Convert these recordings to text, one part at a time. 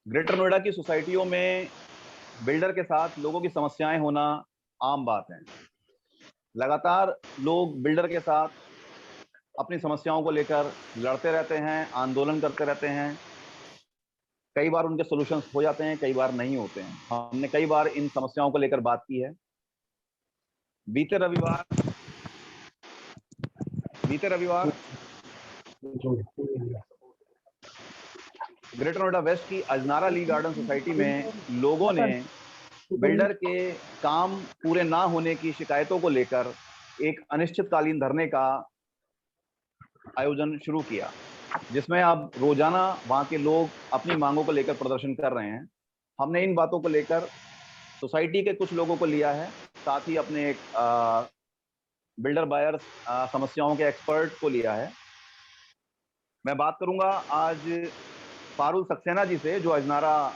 Greater Noida की सोसाइटियों में builder के साथ लोगों की समस्याएं होना आम बात है। लगातार लोग बिल्डर के साथ अपनी समस्याओं को लेकर लड़ते रहते हैं, आंदोलन करते रहते हैं। कई बार उनके सॉल्यूशंस हो जाते हैं, कई बार नहीं होते हैं। हमने कई बार इन समस्याओं को लेकर बात की है। बीते रविवार बीते रविवार ग्रेटर नोएडा वेस्ट की अजनारा ली गार्डन सोसाइटी में लोगों ने बिल्डर के काम पूरे ना होने की शिकायतों को लेकर एक अनिश्चितकालीन धरने का आयोजन शुरू किया, जिसमें अब रोजाना वहां के लोग अपनी मांगों को लेकर प्रदर्शन कर रहे हैं। हमने इन बातों को लेकर सोसाइटी के कुछ लोगों को लिया है, साथ ही अपने एक बिल्डर बायर्स समस्याओं के एक्सपर्ट को लिया है। मैं बात करूंगा आज पारुल सक्सेना जी से, जो अजनारा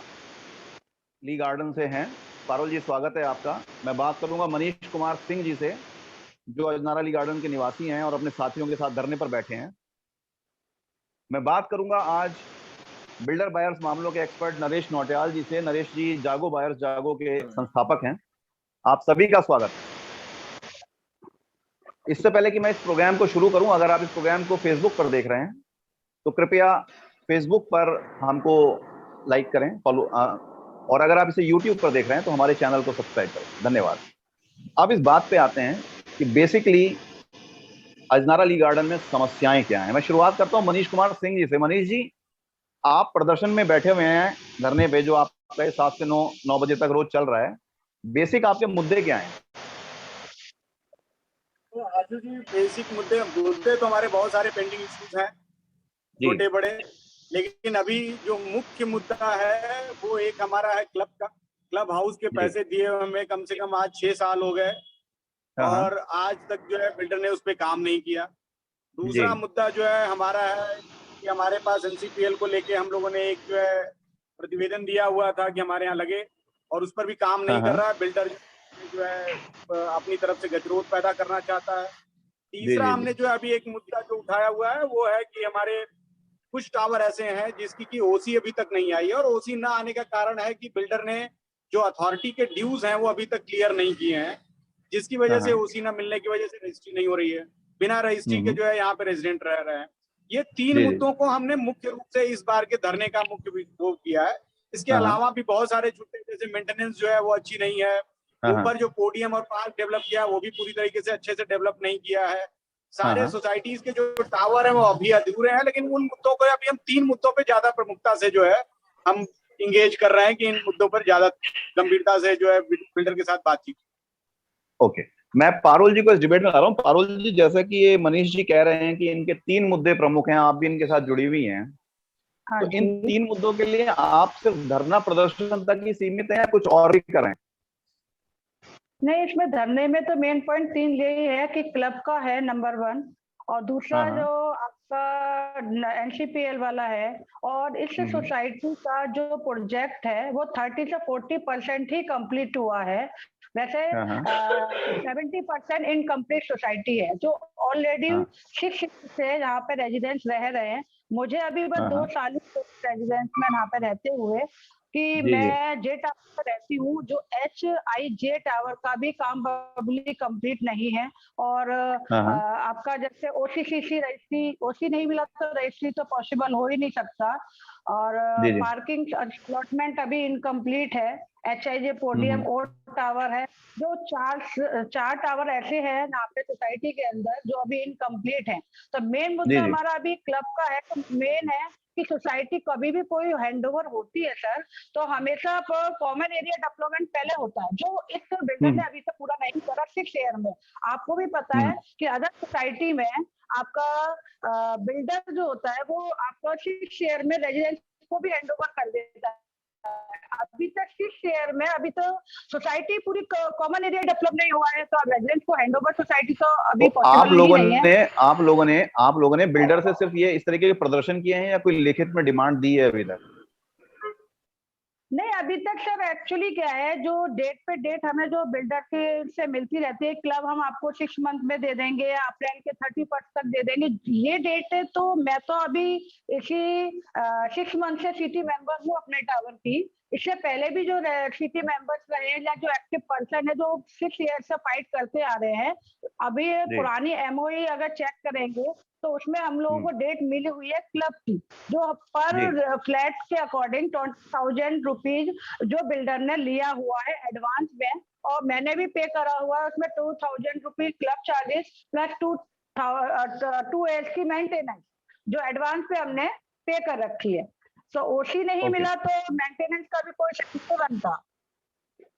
ली गार्डन से हैं। पारुल जी, स्वागत है आपका। मैं बात करूंगा मनीष कुमार सिंह जी से, जो अजनारा ली गार्डन के निवासी हैं और अपने साथियों के साथ धरने पर बैठे हैं। मैं बात करूंगा आज बिल्डर बायर्स मामलों के एक्सपर्ट नरेश नौटियाल जी से। नरेश जी जागो बायर्स जागो के संस्थापक हैं। आप सभी का स्वागत है। इससे पहले कि मैं इस प्रोग्राम को शुरू करूं, अगर आप इस प्रोग्राम को फेसबुक पर देख रहे हैं तो कृपया फेसबुक पर हमको लाइक करें, फॉलो, और अगर आप इसे यूट्यूब पर देख रहे हैं तो हमारे चैनल को सब्सक्राइब करें। धन्यवाद। अब इस बात पे आते हैं कि बेसिकली अजनारा ली गार्डन में समस्याएं क्या हैं। मैं शुरुआत करता हूं मनीष कुमार सिंह जी से। मनीष जी, आप प्रदर्शन में बैठे हुए हैं धरने पे, जो आपका 7 से 9 बजे तक रोज चल रहा है। बेसिक आपके मुद्दे क्या हैं? तो आजू जी, बेसिक मुद्दे मुद्दे तो हमारे बहुत सारे पेंडिंग इश्यूज हैं, छोटे बड़े। लेकिन अभी जो मुख्य मुद्दा है वो एक हमारा है क्लब का। क्लब हाउस के पैसे दिए हुए हमें कम से कम आज 6 साल हो गए और आज तक जो है बिल्डर ने उस पर काम नहीं किया। दूसरा मुद्दा जो है हमारा है कि हमारे पास एनसीपीएल को लेके हम लोगों ने एक जो है प्रतिवेदन दिया हुआ था कि हमारे यहाँ लगे, और उस पर भी काम नहीं कर रहा है। बिल्डर जो है अपनी तरफ से गतिरोध पैदा करना चाहता है। तीसरा हमने जो है अभी एक मुद्दा जो उठाया हुआ है वो है कि हमारे कुछ टावर ऐसे हैं जिसकी की ओसी अभी तक नहीं आई है, और ओसी ना आने का कारण है कि बिल्डर ने जो अथॉरिटी के ड्यूज हैं वो अभी तक क्लियर नहीं किए हैं, जिसकी वजह से ओसी ना मिलने की वजह से रजिस्ट्री नहीं हो रही है। बिना रजिस्ट्री के जो है यहाँ पे रेजिडेंट रह रहे हैं। ये 3 मुद्दों को हमने मुख्य रूप से इस बार के धरने का मुख्य वो किया है। इसके अलावा भी बहुत सारे छुट्टे, जैसे मेंटेनेंस जो है वो अच्छी नहीं है। ऊपर जो पोडियम और पार्क डेवलप किया है वो भी पूरी तरीके से अच्छे से डेवलप नहीं किया है। सारे सोसाइटीज के जो टावर है वो अभी अधूरे हैं। लेकिन उन मुद्दों को अभी हम 3 मुद्दों पे ज्यादा प्रमुखता से जो है हम इंगेज कर रहे हैं कि इन मुद्दों पर ज्यादा गंभीरता से जो है बिल्डर के साथ बातचीत। ओके, मैं पारुल जी को इस डिबेट में ला रहा हूँ। पारुल जी, जैसा कि ये मनीष जी कह रहे हैं कि इनके 3 मुद्दे प्रमुख हैं, आप भी इनके साथ जुड़ी हुई हैं, तो इन 3 मुद्दों के लिए आप सिर्फ धरना प्रदर्शन तक ही सीमित है या कुछ और भी करें? नहीं, इसमें धरने में तो मेन पॉइंट 3 यही है कि क्लब का है नंबर 1, और दूसरा जो आपका एनसीपीएल वाला है, और इस सोसाइटी का जो प्रोजेक्ट है वो 30 से 40% ही कंप्लीट हुआ है। वैसे 70% इनकम्प्लीट सोसाइटी है, जो ऑलरेडी 6 से यहाँ पे रेजिडेंट्स रह रहे हैं। मुझे अभी बस 2 साल रेजिडेंस में यहाँ पे रहते हुए कि मैं जे टावर पर रहती हूँ, जो HIJ टावर का भी काम प्रॉब्ली कंप्लीट नहीं है। और आपका जैसे OCCC रजिस्ट्री, ओसी नहीं मिला तो रजिस्ट्री तो पॉसिबल हो ही नहीं सकता। और पार्किंग अलॉटमेंट अभी इनकम्प्लीट है। HIJ पोडियम और टावर है, जो 4 टावर ऐसे हैं यहाँ पे सोसाइटी के अंदर जो अभी इनकम्प्लीट है। तो मेन मुद्दा हमारा अभी क्लब का है। तो मेन है कि सोसाइटी कभी भी कोई हैंडओवर होती है सर, तो हमेशा कॉमन एरिया डेवलपमेंट पहले होता है, जो इस बिल्डर ने अभी तक पूरा नहीं करा 6 ईयर में। आपको भी पता है कि अदर सोसाइटी में आपका बिल्डर जो होता है वो आपका 6 ईयर में रेजिडेंट को भी हैंडओवर कर देता है। अभी तक 6 ईयर में अभी तो सोसाइटी पूरी कॉमन एरिया डेवलप नहीं हुआ है, तो अब रेजिडेंट को हैंडओवर सोसाइटी तो अभी पॉसिबल नहीं है। आप लोगों ने बिल्डर से सिर्फ ये इस तरीके के प्रदर्शन किए हैं या कोई लिखित में डिमांड दी है अभी तक? नहीं, अभी तक सर एक्चुअली क्या है, जो डेट पे डेट हमें जो बिल्डर के से मिलती रहती है, क्लब हम आपको 6 मंथ में दे देंगे या अप्रैल के 31 तक दे देंगे, ये डेट है। तो मैं तो अभी इसी 6 मंथ से सिटी मेंबर हूँ अपने टावर की। इससे पहले भी जो सिटी मेंबर्स रहे हैं या जो एक्टिव पर्सन है जो 6 ईयर से फाइट करते आ रहे हैं, अभी पुरानी एमओई अगर चेक करेंगे तो उसमें हम लोगों को डेट मिली हुई है क्लब की, जो पर फ्लैट के अकॉर्डिंग 20,000 रुपीज जो बिल्डर ने लिया हुआ है एडवांस में, और मैंने भी पे करा हुआ है उसमें 2,000 rupees club charges plus 2 years की मेंटेनेंस जो एडवांस पे हमने पे कर रखी है। तो ओसी नहीं मिला तो मेंटेनेंस का भी कोई नहीं बनता।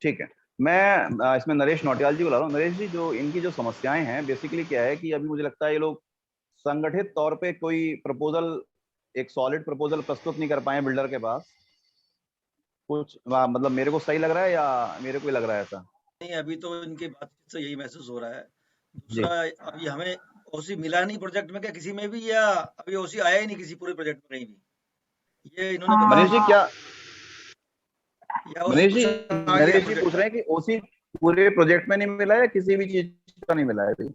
ठीक है, मैं इसमें नरेश नौटियाल जी बुला रहा हूँ। नरेश जी, जो इनकी जो समस्याएं हैं बेसिकली क्या है कि अभी मुझे लगता है ये लोग संगठित तौर पे कोई प्रपोजल, एक सॉलिड प्रपोजल प्रस्तुत नहीं कर पाए बिल्डर के पास कुछ, मतलब मेरे को सही लग रहा है या मेरे को ही लग रहा है ऐसा? नहीं, अभी तो इनकी बातचीत से यही महसूस हो रहा है। दूसरा, अभी हमें ओसी मिला नहीं प्रोजेक्ट में क्या किसी में भी, या अभी ओसी आया ही नहीं किसी पूरे प्रोजेक्ट में कहीं भी, ये इन्होंने मनीष जी क्या या मनीष जी पूछ रहे हैं कि ओसी पूरे प्रोजेक्ट में नहीं मिला है, किसी भी चीज का नहीं मिला है अभी?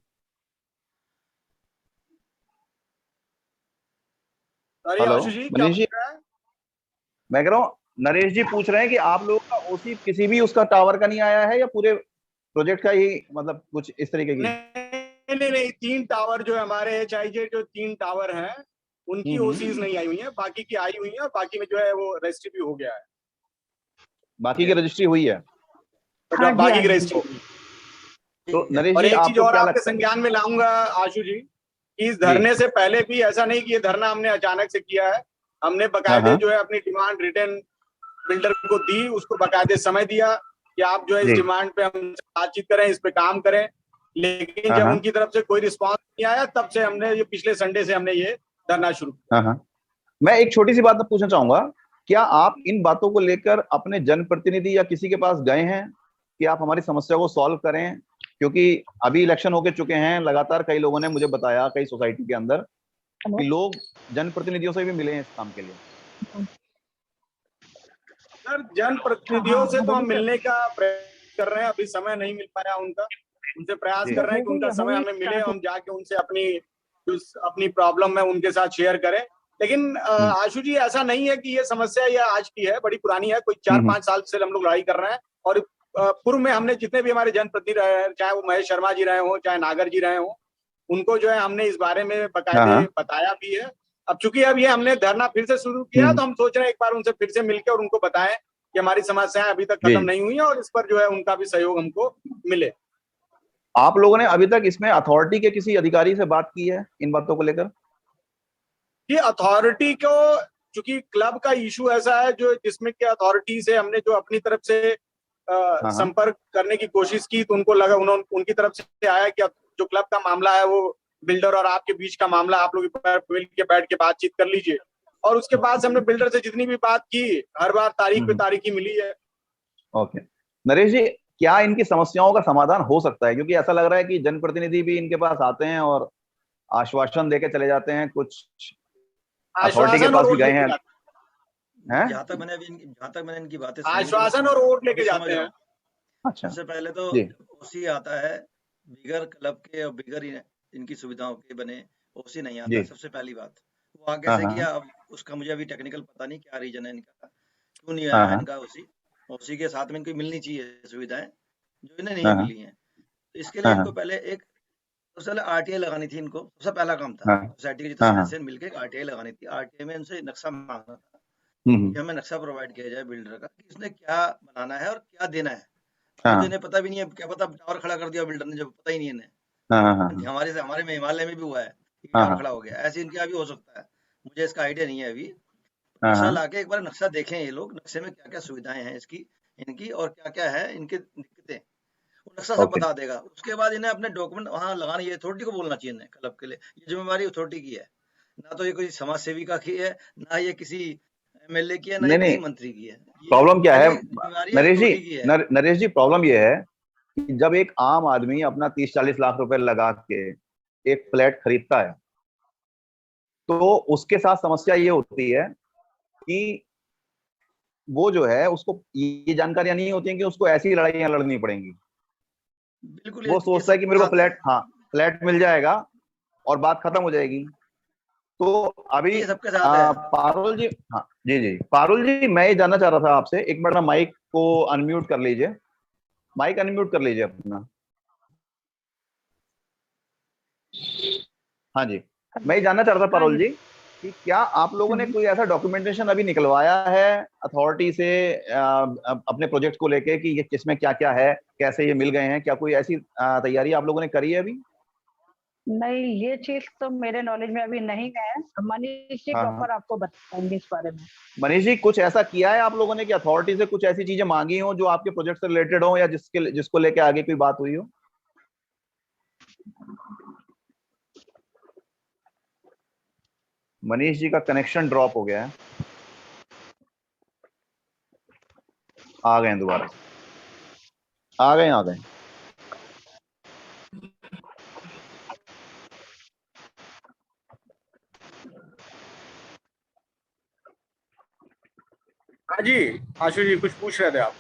हेलो मनीष जी, मैं कह रहा हूँ नरेश जी पूछ रहे हैं कि आप लोगों का ओसी किसी भी उसका टावर का नहीं आया है या पूरे प्रोजेक्ट का ही, मतलब कुछ इस तरीके की? नहीं, 3 टावर जो हमारे HIJ जो 3 टावर हैं उनकी ओसीज नहीं आई हुई है, बाकी की आई हुई है, बाकी में जो है वो रजिस्ट्री भी हो गया है, बाकी की रजिस्ट्री हुई है। बाकी की रजिस्ट्री हुई। तो नरेश जी, एक चीज और आपके लगता है? संज्ञान में लाऊंगा आशु जी, इस धरने से पहले भी ऐसा नहीं कि ये धरना हमने अचानक से किया है, हमने बकायदे जो है अपनी डिमांड रिटर्न बिल्डर को दी, उसको बकायदे समय दिया कि आप जो है इस डिमांड पे हम बातचीत करें, इस पे काम करें, लेकिन जब उनकी तरफ से कोई रिस्पांस नहीं आया तब से हमने ये पिछले संडे से हमने ये धरना शुरू किया। मैं एक छोटी सी बात पूछना चाहूंगा, क्या आप इन बातों को लेकर अपने जनप्रतिनिधि या किसी के पास गए हैं कि आप हमारी समस्या को सॉल्व करें? क्योंकि अभी इलेक्शन होके चुके हैं, लगातार कई लोगों ने मुझे बताया, कई सोसाइटी के अंदर, कि लोग जनप्रतिनिधियों से भी मिले हैं इस काम के लिए। सर, जनप्रतिनिधियों से तो हम मिलने का प्रयास कर रहे हैं, अभी समय नहीं मिल पाया उनका, उनसे प्रयास कर रहे हैं कि उनका समय हमें मिले, हम जाके उनसे अपनी प्रॉब्लम है उनके साथ शेयर करें। लेकिन आशु जी, ऐसा नहीं है कि ये समस्या ये आज की है, बड़ी पुरानी है, कोई 4-5 साल से हम लोग लड़ाई कर रहे हैं। और पूर्व में हमने जितने भी हमारे जनप्रतिनिधि रहे, चाहे वो महेश शर्मा जी रहे हो, चाहे नागर जी रहे हो, उनको जो है हमने इस बारे में बकायदे बताया भी है। अब चूंकि अब ये हमने धरना फिर से शुरू किया तो हम सोच रहे हैं एक बार उनसे फिर से मिलकर और उनको बताएं कि हमारी समस्याएं अभी तक खत्म नहीं हुई हैं और इस पर जो है उनका भी सहयोग हमको मिले। आप लोगों ने अभी तक इसमें अथॉरिटी के किसी अधिकारी से बात की है इन बातों को लेकर? ये अथॉरिटी को, चूंकि क्लब का इशू ऐसा है जो जिसमें कि अथॉरिटी से हमने जो अपनी तरफ से संपर्क करने की कोशिश की तो उनको लगा, उनकी तरफ से आया कि जो क्लब का मामला है वो बिल्डर और आपके बीच का मामला, आप लोग मिल के बैठ के बातचीत कर लीजिए। और उसके बाद हमने बिल्डर से जितनी भी बात की, हर बार तारीख पे तारीख ही मिली है। ओके नरेश जी, क्या इनकी समस्याओं का समाधान हो सकता है? क्योंकि ऐसा लग रहा है कि जनप्रतिनिधि भी इनके पास आते हैं और आश्वासन देके चले जाते हैं, कुछ अथॉरिटी के पास भी गए हैं। जहाँ तक मैंने इनकी बातें आश्वासन और वोट लेके जाते हैं। अच्छा, सबसे पहले तो ओसी आता है बिगर क्लब के और बिगर इनकी सुविधाओं के बने ओसी नहीं आता, सबसे पहली बात। वो आगे से किया, अब उसका मुझे अभी टेक्निकल पता नहीं क्या रीजन है इनका, क्यों नहीं आया इनका ओसी के साथ में इनको मिलनी चाहिए सुविधाएं जो इन्हें नहीं मिली हैं। तो इसके लिए इनको पहले एक RTI लगानी थी, इनको सबसे पहला काम था। सोसाइटी के जितने सदस्य मिलकर RTI लगानी थी। RTI में उनसे नक्शा मांगना था कि हमें नक्शा प्रोवाइड किया जाए बिल्डर का, कि उसने क्या बनाना है और क्या देना है। तो इन्हें पता भी नहीं है, क्या पता टावर खड़ा कर दिया बिल्डर ने, जब पता ही नहीं इन्हें। हमारे में हिमालय में भी हुआ है, टावर खड़ा हो गया, ऐसे इनके अभी हो सकता है, मुझे इसका आइडिया नहीं है अभी। नक्शा लाके एक बार नक्शा देखें ये लोग, नक्शे में क्या क्या सुविधाएं हैं इनकी और क्या क्या है इनकी दिक्कतें, वो नक्शा सब बता देगा। उसके बाद इन्हें अपने डॉक्यूमेंट वहां लगाना, ये अथॉरिटी को बोलना चाहिए इन्हें, क्लब के लिए ये जिम्मेवारी अथॉरिटी की है, ना तो ये कोई समाज सेविका की है, ना ये किसी MLA की है, ना किसी मंत्री की है। प्रॉब्लम क्या है नरेश जी, प्रॉब्लम ये है कि जब एक आम आदमी अपना 30-40 लाख रुपए लगा के एक फ्लैट खरीदता है तो उसके साथ समस्या ये होती है कि वो जो है उसको ये जानकारियां नहीं होती हैं कि उसको ऐसी लड़ाइयां लड़नी पड़ेंगी। बिल्कुल, वो सोचता है कि मेरे को फ्लैट, हाँ फ्लैट मिल जाएगा और बात खत्म हो जाएगी। तो अभी ये सबके साथ है। पारुल जी, हाँ जी जी पारुल जी, मैं ये जानना चाह रहा था आपसे, एक बार ना माइक को अनम्यूट कर लीजिए, माइक अनम्यूट कर लीजिए अपना। हाँ जी, मैं ये जानना चाह रहा था हाँ पारुल जी। जी कि क्या आप लोगों ने कोई ऐसा डॉक्यूमेंटेशन अभी निकलवाया है अथॉरिटी से अपने प्रोजेक्ट को लेके कि ये किसमें क्या क्या है, कैसे ये मिल गए हैं, क्या कोई ऐसी तैयारी आप लोगों ने करी है अभी? नहीं, ये चीज तो मेरे नॉलेज में अभी नहीं है। मनीष जी हाँ हाँ, प्रॉपर आपको बताएंगे इस बारे में। मनीष जी कुछ ऐसा किया है आप लोगों ने कि अथॉरिटी से कुछ ऐसी चीजें मांगी हो जो आपके प्रोजेक्ट से रिलेटेड हो या जिसको लेके आगे कोई बात हुई हो? मनीष जी का कनेक्शन ड्रॉप हो गया है, आ गए हैं दोबारा, आ गए आ गए। हाँ जी, आशु जी कुछ पूछ रहे थे आप।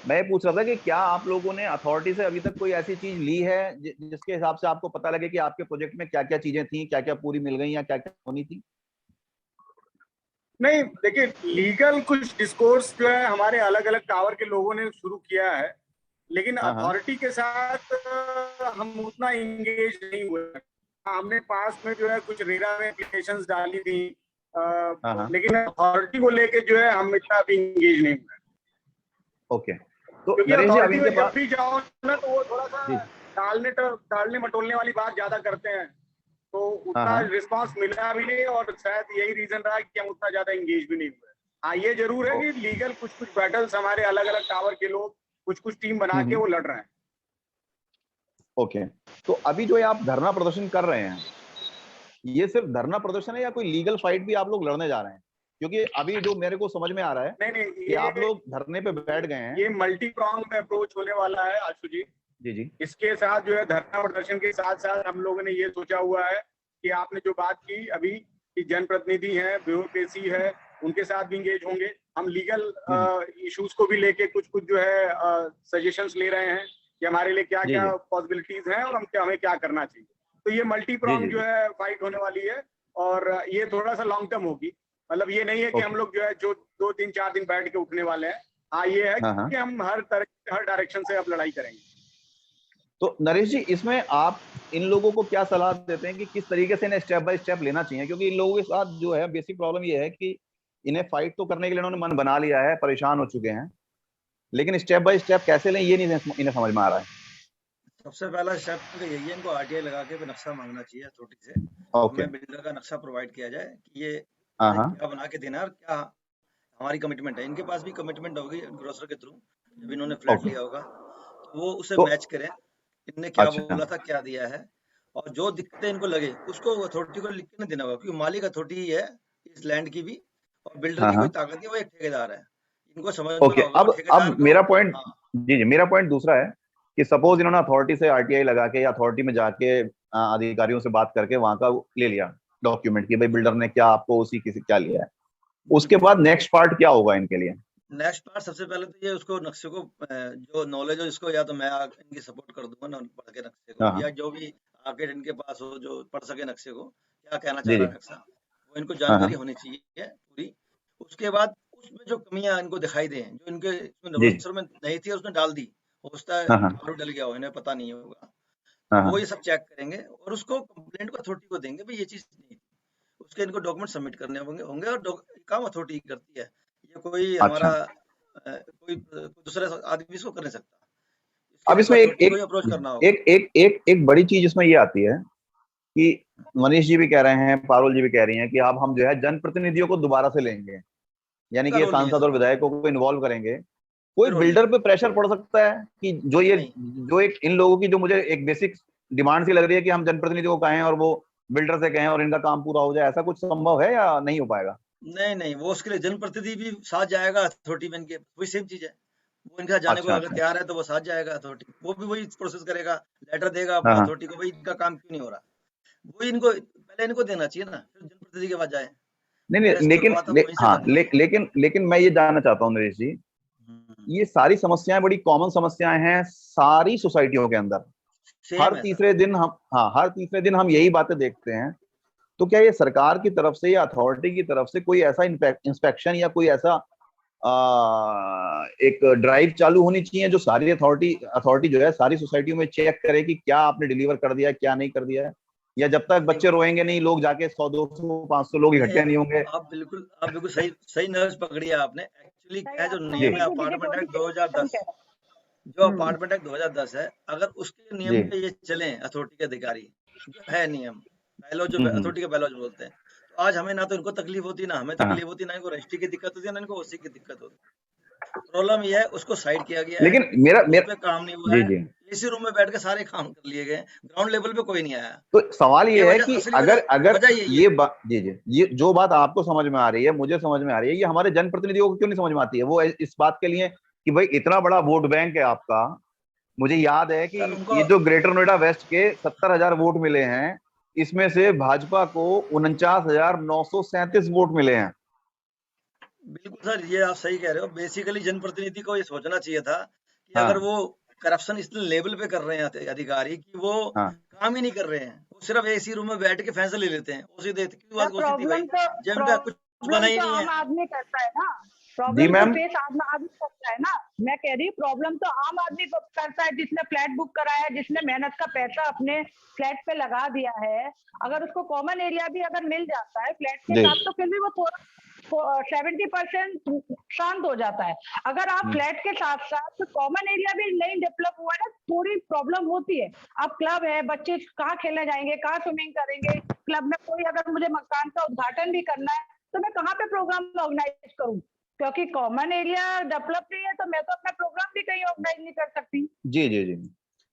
मैं ये पूछ रहा था कि क्या आप लोगों ने अथॉरिटी से अभी तक कोई ऐसी चीज ली है जिसके हिसाब से आपको पता लगे कि आपके प्रोजेक्ट में क्या क्या चीजें थी, क्या क्या पूरी मिल गई या क्या क्या होनी थी? नहीं देखिए, लीगल कुछ डिस्कोर्स जो है हमारे अलग अलग टावर के लोगों ने शुरू किया है, लेकिन हाँ हाँ अथॉरिटी के साथ हम उतना इंगेज नहीं हुए। हमने पास में जो है कुछ रेरा में एप्लीकेशंस डाली थी, हाँ हाँ, लेकिन अथॉरिटी को लेके जो है हम इतना अभी इंगेज नहीं हुए। ओके। तो क्योंकि नरेश जी अभी अथॉरिटी इनके में जब पास, भी जाओ ना तो वो थोड़ा सा जी टालने मटोलने वाली बात ज्यादा करते हैं, तो हाँ उतना हाँ, रिस्पांस मिला भी नहीं, और शायद यही रीजन रहा कि हम उतना ज्यादा इंगेज भी नहीं हुए। हाँ ये जरूर है ओ- कि लीगल कुछ कुछ बैटल्स हमारे अलग अलग टावर के लोग कुछ कुछ टीम बना के हम्म, वो लड़ रहे हैं। ओके। तो अभी जो ये आप धरना प्रदर्शन कर रहे हैं, ये सिर्फ धरना प्रदर्शन है या कोई लीगल फाइट भी आप लोग लड़ने जा रहे हैं? क्योंकि अभी जो मेरे को समझ में आ रहा है नहीं नहीं, कि आप लोग धरने पे बैठ गए हैं। ये मल्टी प्रॉन्ग अप्रोच होने वाला है आशु जी। जी जी, इसके साथ जो है धरना प्रदर्शन के साथ साथ हम लोगों ने ये सोचा हुआ है कि आपने जो बात की अभी कि जनप्रतिनिधि हैं, ब्यूरोक्रेसी है, उनके साथ भी इंगेज होंगे। हम लीगल हम्म, इश्यूज को भी लेके कुछ कुछ जो है सजेशंस ले रहे हैं कि हमारे लिए क्या जी क्या जी पॉसिबिलिटीज हैं और हमें क्या करना चाहिए। तो ये मल्टी जी प्रॉन्ग जी जो जी, है फाइट होने वाली है, और ये थोड़ा सा लॉन्ग टर्म होगी। मतलब ये नहीं है कि हम ओके, लोग जो है जो 2 3 4 दिन बैठ के उठने वाले हैं। हाँ ये है हाँ हाँ। कि हम हर डायरेक्शन से अब लड़ाई करेंगे। तो नरेश जी इसमें आप इन लोगों को क्या सलाह देते हैं कि किस तरीके से इन्हें स्टेप बाय स्टेप लेना चाहिए? क्योंकि इन लोगों के साथ जो है बेसिक प्रॉब्लम ये है कि इन्हें फाइट तो करने के लिए इन्होंने मन बना लिया है, परेशान हो चुके हैं, लेकिन स्टेप बाय स्टेप कैसे लें ये नहीं इन्हें समझ में आ रहा है। सबसे पहला स्टेप इनका यही है, इनको आरटीआई लगा के नक्शा मांगना चाहिए अथॉरिटी से। ओके, हमें बिल्डर का नक्शा प्रोवाइड किया जाए कि ये हाँ हमें हाँ, क्या बना के देना है और क्या हमारी कमिटमेंट है। इनके पास भी कमिटमेंट होगी ग्रोसर के थ्रू, जब इन्होंने फ्लैट ओके। लिया होगा तो वो उसे तो मैच करें, इनने क्या अच्छा, बोला था क्या दिया है, और जो दिक्कतें इनको लगे उसको अथॉरिटी को लिख के नहीं देना होगा, क्योंकि मालिक अथॉरिटी ही है इस लैंड की भी, और बिल्डर हाँ की कोई हाँ, ताकत नहीं, वो एक ठेकेदार है। इनको समझना ओके। होगा, और अब ठेकेदार को। मेरा पॉइंट, हाँ। जी जी मेरा पॉइंट दूसरा है कि सपोज इन्होंने अथॉरिटी से आरटीआई लगा के या अथॉरिटी में जाके अधिकारियों से बात करके वहां का ले लिया डॉक्यूमेंट कि भाई बिल्डर ने क्या आपको उसी किसी क्या लिया है, उसके बिल्कुल। बाद नेक्स्ट पार्ट क्या होगा इनके लिए? नेक्स्ट पार्ट सबसे पहले तो ये उसको नक्शे को जो नॉलेज हो इसको, या तो मैं इनकी सपोर्ट कर दूंगा ना पढ़ के नक्शे को, हाँ हाँ, या जो भी आके इनके पास हो जो पढ़ सके नक्शे को क्या कहना चाह जी रहा जी, है नक्शा, वो इनको हाँ जानकारी हाँ, होनी चाहिए पूरी। उसके बाद उसमें जो कमियां इनको दिखाई दें, जो इनके इसमें जी रोस्टर में नहीं थी उसने डाल दी, हो सकता है हाँ हाँ, मालूम डल गया हो, इन्हें पता नहीं होगा, हाँ तो वो हाँ, ये सब चेक करेंगे और उसको कंप्लेंट को अथॉरिटी को देंगे भाई ये चीज नहीं थी। उसके इनको डॉक्यूमेंट सबमिट करने होंगे होंगे और काम अथॉरिटी करती है। ये कोई हमारा अच्छा। कोई दूसरा आदमी इसको कर नहीं सकता। इसके अब लिए इनको इसमें एक अथॉरिटी को एक ही अप्रोच करना होगा। एक एक एक एक बड़ी चीज इसमें ये आती है कि मनीष जी भी कह रहे हैं, पारुल जी भी कह रही हैं कि अब हम जो है जनप्रतिनिधियों को दोबारा से लेंगे, यानी उनका कि ये रोल नहीं है सांसद सर, और विधायकों को इन्वॉल्व करेंगे। कोई कोई रोल नहीं बिल्डर है। पे प्रेशर पड़ सकता है कि जो ये, नहीं जो एक इन लोगों की जो मुझे एक बेसिक डिमांड सी लग रही है कि हम जनप्रतिनिधि को कहें और वो बिल्डर से कहें और इनका काम पूरा हो जाए, ऐसा कुछ संभव है या नहीं हो पाएगा? नहीं नहीं, वो उसके लिए जनप्रतिनिधि भी साथ जाएगा अथॉरिटी में, इनके वही सेम चीज है। वो इनके साथ जाने को अच्छा अगर अच्छा, तैयार है तो वो साथ जाएगा अथॉरिटी, वो भी वही प्रोसेस करेगा, लेटर देगा हाँ हाँ, अथॉरिटी को, भाई इनका काम क्यों नहीं हो रहा। वही इनको पहले इनको देना चाहिए ना, फिर जनप्रतिनिधि के पास जाए। नहीं नहीं, लेकिन मैं ये जानना चाहता हूँ नरेश जी, ये सारी समस्याएं बड़ी कॉमन समस्याएं हैं सारी सोसाइटियों के अंदर। हर तीसरे दिन हम यही बातें देखते हैं। तो क्या ये सरकार की तरफ से या अथॉरिटी की तरफ से कोई ऐसा इंस्पेक्शन या कोई ऐसा एक ड्राइव चालू होनी चाहिए जो सारी अथॉरिटी जो है सारी सोसाइटियों में चेक करे कि क्या आपने डिलीवर कर दिया है, क्या नहीं कर दिया है, या जब तक बच्चे रोएंगे नहीं, लोग जाके 100 200 500 लोग इकट्ठे नहीं होंगे। आप बिल्कुल सही नर्स पकड़ी आपने। एक्चुअली क्या जो नियम है अपार्टमेंट एक्ट 2010, जो अपार्टमेंट एक्ट 2010 है, अगर उसके नियम पे ये चले अथॉरिटी के अधिकारी, जो है नियम बैलॉज, जो अथॉरिटी के बैलॉज बोलते हैं, तो आज हमें ना तो इनको तकलीफ होती, ना हमें तकलीफ होती, ना इनको रजिस्ट्री की दिक्कत होती, ना इनको ओसी की दिक्कत होती। प्रॉब्लम ये है उसको साइड किया गया लेकिन है, मेरा पे काम नहीं हुआ है, इसी रूम में बैठ के सारे काम कर लिए गए, ग्राउंड लेवल पे कोई नहीं आया। तो सवाल ये है कि अगर ये जो बात आपको समझ में आ रही है, मुझे समझ में आ रही है, ये हमारे जनप्रतिनिधियों को क्यों नहीं समझ में आती है? वो इस बात के लिए कि भाई इतना बड़ा वोट बैंक है आपका। मुझे याद है कि ये जो ग्रेटर नोएडा वेस्ट के 70,000 वोट मिले हैं, इसमें से भाजपा को 49,937 वोट मिले हैं। बिल्कुल सर, ये आप सही कह रहे हो। बेसिकली जनप्रतिनिधि को ये सोचना चाहिए था कि अगर वो करप्शन इस लेवल पे कर रहे हैं अधिकारी कि वो काम ही नहीं कर रहे हैं, वो सिर्फ एसी रूम में बैठ के फैसले ले लेते हैं, उसी देते की बात होती थी भाई, जब का कुछ बना ही नहीं है। आम आदमी करता है ना, प्रॉब्लम तो फेस आदमी करता है ना। मैं कह रही हूँ प्रॉब्लम तो आम आदमी करता है, जिसने फ्लैट बुक कराया है, जिसने मेहनत का पैसा अपने फ्लैट पे लगा दिया है। अगर उसको कॉमन एरिया भी अगर मिल जाता है फ्लैट के साथ, तो फिर भी वो थोड़ा 70% शांत हो जाता है। अगर आप फ्लैट के साथ साथ कॉमन एरिया भी नहीं डेवलप हुआ है, थोड़ी प्रॉब्लम होती है। अब क्लब है, बच्चे कहाँ खेलने जाएंगे, कहाँ स्विमिंग करेंगे, क्लब में कोई अगर मुझे मकान का उद्घाटन भी करना है तो मैं कहाँ पे प्रोग्राम ऑर्गेनाइज करूँ? क्योंकि कॉमन एरिया डेवलप नहीं है, तो मैं तो अपना प्रोग्राम भी कहीं ऑर्गेनाइज नहीं कर सकती। जी।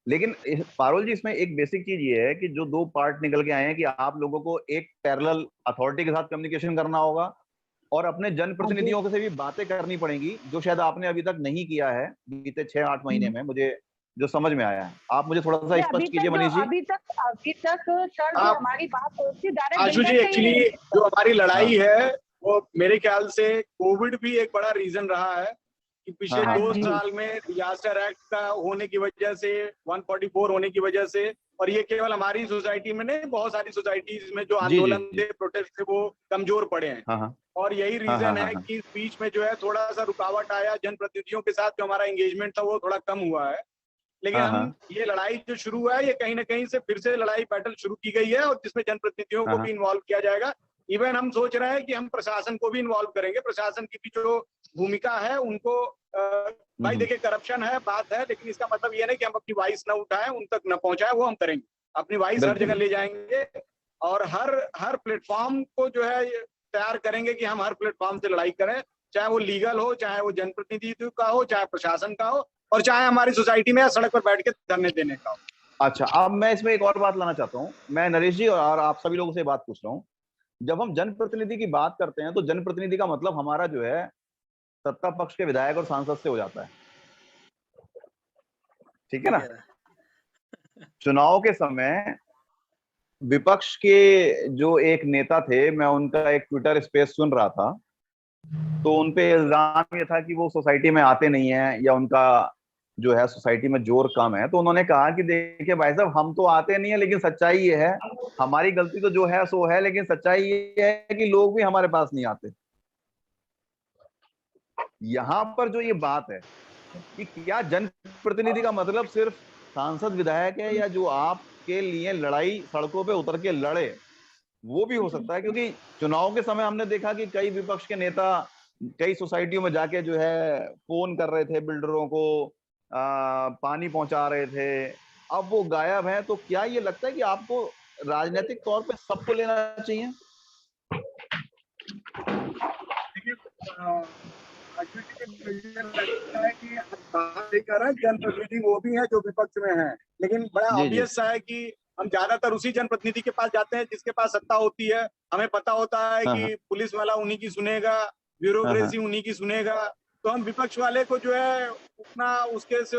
लेकिन पारुल जी, इसमें एक बेसिक चीज ये है कि जो दो पार्ट निकल के आए हैं कि आप लोगों को एक पैरेलल अथॉरिटी के साथ कम्युनिकेशन करना होगा और अपने जनप्रतिनिधियों से भी बातें करनी पड़ेगी, जो शायद आपने अभी तक नहीं किया है बीते 6-8 महीने में, मुझे जो समझ में आया है। आप मुझे थोड़ा सा स्पष्ट कीजिए मनीष जी। अभी तक सर जो हमारी बात होती है आशु जी, एक्चुअली जो हमारी लड़ाई है वो मेरे ख्याल से कोविड भी एक बड़ा रीजन रहा है कि पिछले 2 साल में डिजास्टर एक्ट का होने की वजह से, 144 होने की वजह से, और ये केवल हमारी सोसाइटी में नहीं, बहुत सारी सोसाइटीज में जो आंदोलन थे, प्रोटेस्ट थे, वो कमजोर पड़े हैं। और यही रीजन है कि बीच में जो है थोड़ा सा रुकावट आया, जनप्रतिनिधियों के साथ जो हमारा एंगेजमेंट था वो थोड़ा कम हुआ है। लेकिन हम ये लड़ाई जो शुरू हुआ है, ये कहीं ना कहीं से फिर से लड़ाई बैटल शुरू की गई है, और जिसमें जनप्रतिनिधियों को भी इन्वॉल्व किया जाएगा। इवन हम सोच रहे हैं कि हम प्रशासन को भी इन्वॉल्व करेंगे। प्रशासन की भी जो भूमिका है उनको भाई देखिए, करप्शन है, बात है, लेकिन इसका मतलब ये नहीं कि हम अपनी वॉइस न उठाएं, उन तक न पहुंचाएं, वो हम करेंगे। अपनी वॉइस हर जगह ले जाएंगे और हर प्लेटफॉर्म को जो है तैयार करेंगे कि हम हर प्लेटफॉर्म से लड़ाई करें, चाहे वो लीगल हो, चाहे वो जनप्रतिनिधित्व का हो, चाहे प्रशासन का हो, और चाहे हमारी सोसाइटी में सड़क पर बैठ के धरने देने का हो। अच्छा, अब मैं इसमें एक और बात लाना चाहता हूँ। मैं नरेश जी और आप सभी लोगों से बात पूछ रहा हूँ। जब हम जनप्रतिनिधि की बात करते हैं तो जनप्रतिनिधि का मतलब हमारा जो है सत्ता पक्ष के विधायक और सांसद से हो जाता है, ठीक है ना? चुनाव के समय विपक्ष के जो एक नेता थे, मैं उनका एक ट्विटर स्पेस सुन रहा था, तो उनपे इल्जाम ये था कि वो सोसाइटी में आते नहीं है या उनका जो है सोसाइटी में जोर कम है। तो उन्होंने कहा कि देखिए भाई साहब, हम तो आते नहीं है, लेकिन सच्चाई ये है, हमारी गलती तो जो है सो है, लेकिन सच्चाई ये है कि लोग भी हमारे पास नहीं आते। यहाँ पर जो ये बात है कि क्या जनप्रतिनिधि का मतलब सिर्फ सांसद विधायक है, या जो आपके लिए लड़ाई सड़कों पे उतर के लड़े वो भी हो सकता है? क्योंकि चुनाव के समय हमने देखा कि कई विपक्ष के नेता कई सोसाइटियों में जाके जो है फोन कर रहे थे बिल्डरों को, पानी पहुंचा रहे थे, अब वो गायब है। तो क्या ये लगता है कि आपको राजनीतिक तौर पे सबको लेना चाहिए? जनप्रतिनिधि वो भी है जो विपक्ष में है, लेकिन बड़ा ऑब्वियस है कि हम ज्यादातर उसी जनप्रतिनिधि के पास जाते हैं जिसके पास सत्ता होती है। हमें पता होता है कि पुलिस वाला उन्हीं की सुनेगा, ब्यूरोक्रेसी उन्हीं की सुनेगा, तो हम विपक्ष वाले को जो है उतना उसके से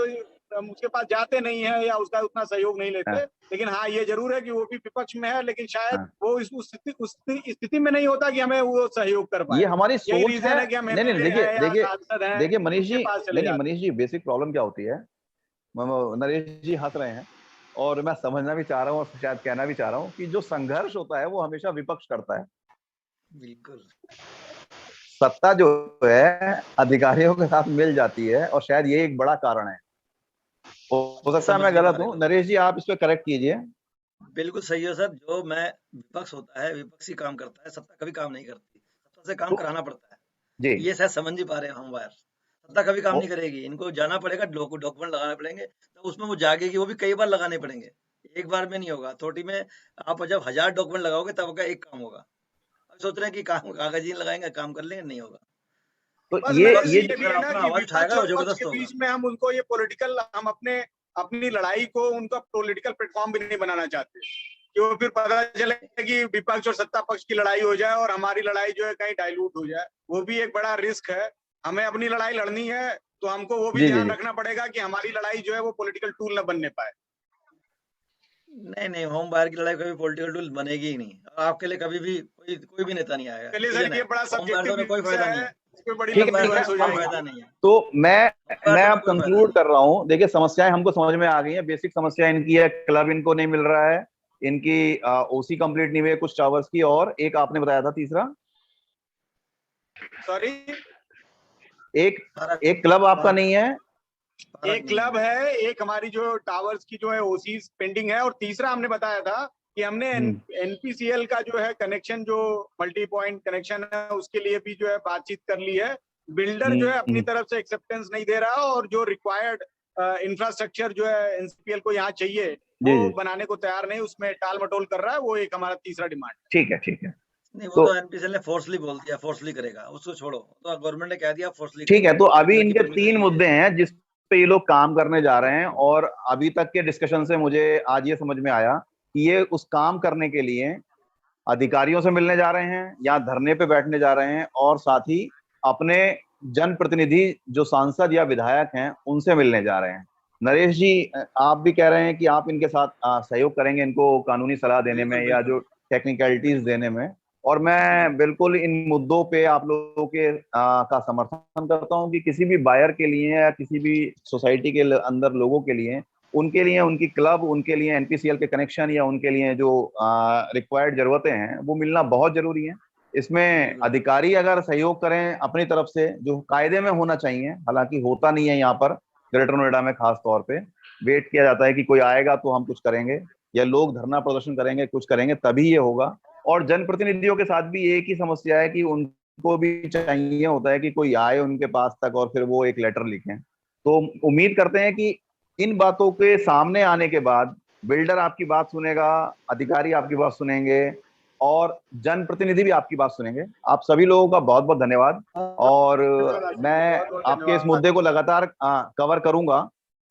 उसके पास जाते नहीं है या उसका उतना सहयोग नहीं लेते। लेकिन हाँ, ये जरूर है कि वो भी विपक्ष में है, लेकिन शायद वो उस स्थिति में नहीं होता कि हमें वो सहयोग कर पाए। ये हमारी सोच रीजन है कि हम नहीं, देखिए मनीष जी, मनीष जी, बेसिक प्रॉब्लम क्या होती है, नरेश जी हंस रहे हैं और मैं समझना भी चाह रहा हूँ और शायद कहना भी चाह रहा हूँ कि जो संघर्ष होता है वो हमेशा विपक्ष करता है। बिल्कुल। सत्ता जो है अधिकारियों के साथ मिल जाती है और शायद ये एक बड़ा कारण है। हो सकता है मैं गलत हूँ, नरेश जी आप इस पे करेक्ट कीजिए। बिल्कुल सही है सर। जो मैं विपक्ष होता है, विपक्षी काम करता है, सत्ता कभी काम नहीं करती, सत्ता से काम कराना पड़ता है जी। ये शायद समझ नहीं पा रहे हम वायर, सत्ता कभी काम नहीं करेगी, इनको जाना पड़ेगा, डॉक्यूमेंट लगाने पड़ेंगे, तो उसमें वो जागेगी, वो भी कई बार लगाने पड़ेंगे, एक बार में नहीं होगा। थोड़ी में आप जब 1000 डॉक्यूमेंट लगाओगे तब का एक काम होगा। अब सोच रहे हैं कि काम कागज ही लगाएंगे, काम कर लेंगे, नहीं होगा। तो ये भी है ना कि विपक्ष और पक्ष के बीच में हम उनको ये पॉलिटिकल, हम अपनी लड़ाई को उनका पॉलिटिकल प्लेटफॉर्म भी नहीं बनाना चाहते कि वो फिर पता चले कि विपक्ष और सत्ता पक्ष की लड़ाई हो जाए और हमारी लड़ाई जो है कहीं डाइल्यूट हो जाए। वो भी एक बड़ा रिस्क है। हमें अपनी लड़ाई लड़नी है तो हमको वो भी ध्यान रखना पड़ेगा कि हमारी लड़ाई जो है वो पॉलिटिकल टूल न बनने पाए। नहीं, होम बायर की लड़ाई कभी पॉलिटिकल टूल बनेगी ही नहीं। आपके लिए कभी भी कोई भी नेता नहीं आएगा। चलिए सर, ये बड़ा सब्जेक्टिव कोई फायदा नहीं है, फायदा नहीं है। तो मैं अब कंक्लूड कर रहा हूँ। देखिए समस्याएं हमको समझ में आ गई हैं। बेसिक समस्या इनकी है, क्लब इनको नहीं मिल रहा है, इनकी ओसी कंप्लीट नहीं हुई है कुछ टावर्स की, और एक आपने बताया था तीसरा, सॉरी, एक क्लब आपका नहीं है, एक क्लब है, एक हमारी जो टावर्स की जो है ओसी पेंडिंग है, और तीसरा हमने बताया था कि हमने एनपीसीएल का जो है कनेक्शन, जो मल्टी पॉइंट कनेक्शन है, उसके लिए भी जो है बातचीत कर ली है। बिल्डर जो है अपनी तरफ से एक्सेप्टेंस नहीं दे रहा, और जो रिक्वायर्ड इंफ्रास्ट्रक्चर जो है एनसीपीएल को यहाँ चाहिए वो बनाने को तैयार नहीं, उसमें टाल मटोल कर रहा है। वो एक हमारा तीसरा डिमांड। ठीक है। नहीं, वो तो एनपीसीएल ने फोर्सली बोल दिया, फोर्सली करेगा, उसको छोड़ो। तो गवर्नमेंट ने कह दिया फोर्सली। ठीक है, तो अभी इनके 3 मुद्दे हैं जिस पे ये लोग काम करने जा रहे हैं, और अभी तक के डिस्कशन से मुझे आज ये समझ में आया कि ये उस काम करने के लिए अधिकारियों से मिलने जा रहे हैं या धरने पे बैठने जा रहे हैं, और साथ ही अपने जनप्रतिनिधि जो सांसद या विधायक हैं उनसे मिलने जा रहे हैं। नरेश जी, आप भी कह रहे हैं कि आप इनके साथ सहयोग करेंगे, इनको कानूनी सलाह देने में या जो टेक्निकलिटीज देने में, और मैं बिल्कुल इन मुद्दों पे आप लोगों के का समर्थन करता हूं कि किसी भी बायर के लिए या किसी भी सोसाइटी के अंदर लोगों के लिए, उनके लिए उनकी क्लब, उनके लिए एनपीसीएल के कनेक्शन या उनके लिए जो रिक्वायर्ड जरूरतें हैं वो मिलना बहुत जरूरी है। इसमें अधिकारी अगर सहयोग करें अपनी तरफ से, जो कायदे में होना चाहिए, हालांकि होता नहीं है यहाँ पर ग्रेटर नोएडा में, खास तौर पे वेट किया जाता है कि कोई आएगा तो हम कुछ करेंगे, या लोग धरना प्रदर्शन करेंगे, कुछ करेंगे तभी ये होगा। और जनप्रतिनिधियों के साथ भी एक ही समस्या है कि उनको भी चाहिए होता है कि कोई आए उनके पास तक और फिर वो एक लेटर लिखें। तो उम्मीद करते हैं कि इन बातों के सामने आने के बाद बिल्डर आपकी बात सुनेगा, अधिकारी आपकी बात सुनेंगे, और जनप्रतिनिधि भी आपकी बात सुनेंगे। आप सभी लोगों का बहुत बहुत धन्यवाद, और मैं आपके इस मुद्दे को लगातार कवर करूंगा।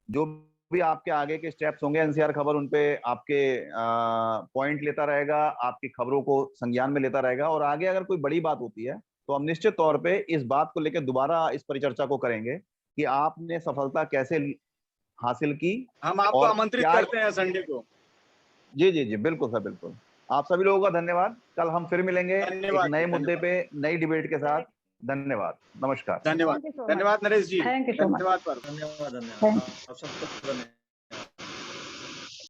जो भी आपके आगे के स्टेप्स होंगे, एनसीआर खबर उन पे आपके पॉइंट लेता रहेगा, आपकी खबरों को संज्ञान में लेता रहेगा, और आगे अगर कोई बड़ी बात होती है तो हम निश्चित तौर पे इस बात को लेकर दोबारा इस परिचर्चा को करेंगे कि आपने सफलता कैसे हासिल की। हम आपको आमंत्रित करते हैं संडे को। जी, बिल्कुल सर, बिल्कुल। आप सभी लोगों का धन्यवाद। कल हम फिर मिलेंगे एक नए मुद्दे पे, नई डिबेट के साथ। धन्यवाद, नमस्कार। धन्यवाद नरेश जी, थैंक यू सो मच। धन्यवाद। आप सबको